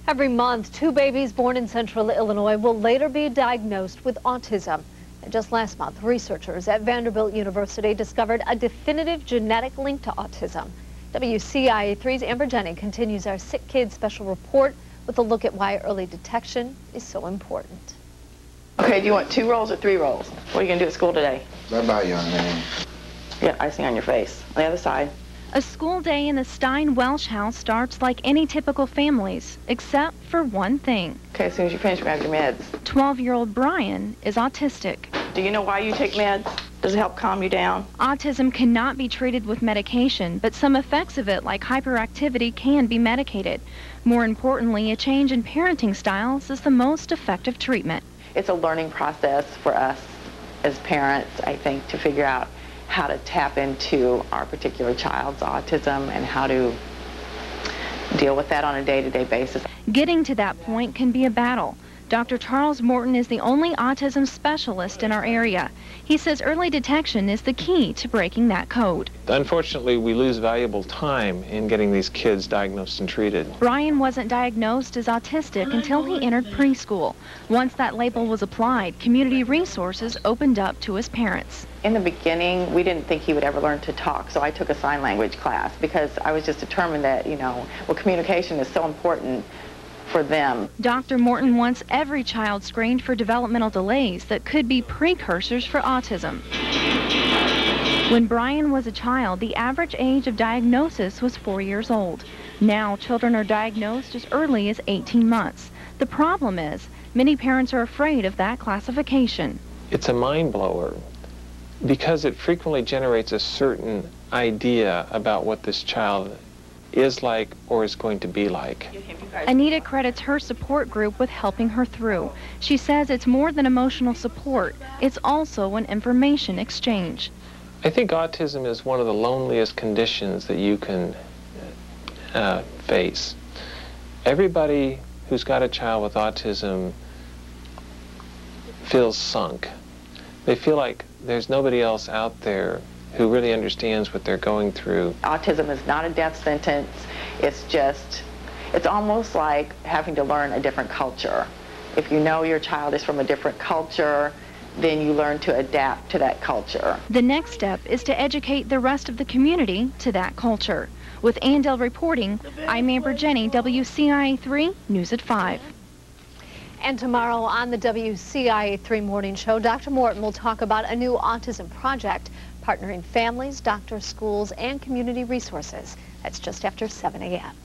Every month, 2 babies born in central Illinois will later be diagnosed with autism. And just last month, researchers at Vanderbilt University discovered a definitive genetic link to autism. WCIA3's Amber Jenny continues our Sick Kids special report with a look at why early detection is so important. Okay, do you want 2 rolls or 3 rolls? What are you going to do at school today? Bye-bye, young man. You got icing on your face. On the other side. A school day in the Stein Welsh house starts like any typical family's, except for one thing. Okay, as soon as you finish, grab your meds. 12-year-old Brian is autistic. Do you know why you take meds? Does it help calm you down? Autism cannot be treated with medication, but some effects of it, like hyperactivity, can be medicated. More importantly, a change in parenting styles is the most effective treatment. It's a learning process for us as parents, I think, to figure out how to tap into our particular child's autism and how to deal with that on a day-to-day basis. Getting to that point can be a battle. Dr. Charles Morton is the only autism specialist in our area. He says early detection is the key to breaking that code. Unfortunately, we lose valuable time in getting these kids diagnosed and treated. Brian wasn't diagnosed as autistic until he entered preschool. Once that label was applied, community resources opened up to his parents. In the beginning, we didn't think he would ever learn to talk, so I took a sign language class because I was just determined that, communication is so important for them. Dr. Morton wants every child screened for developmental delays that could be precursors for autism. When Brian was a child, the average age of diagnosis was 4 years old. Now, children are diagnosed as early as 18 months. The problem is, many parents are afraid of that classification. It's a mind blower because it frequently generates a certain idea about what this child is like or is going to be like. Anita credits her support group with helping her through. She says it's more than emotional support. It's also an information exchange. I think autism is one of the loneliest conditions that you can face. Everybody who's got a child with autism feels sunk. They feel like there's nobody else out there who really understands what they're going through. Autism is not a death sentence. It's almost like having to learn a different culture. If you know your child is from a different culture, then you learn to adapt to that culture. The next step is to educate the rest of the community to that culture. With Andel reporting, I'm Amber Jenny, WCIA3 News at 5. And tomorrow on the WCIA3 Morning Show, Dr. Morton will talk about a new autism project partnering families, doctors, schools, and community resources. That's just after 7 a.m.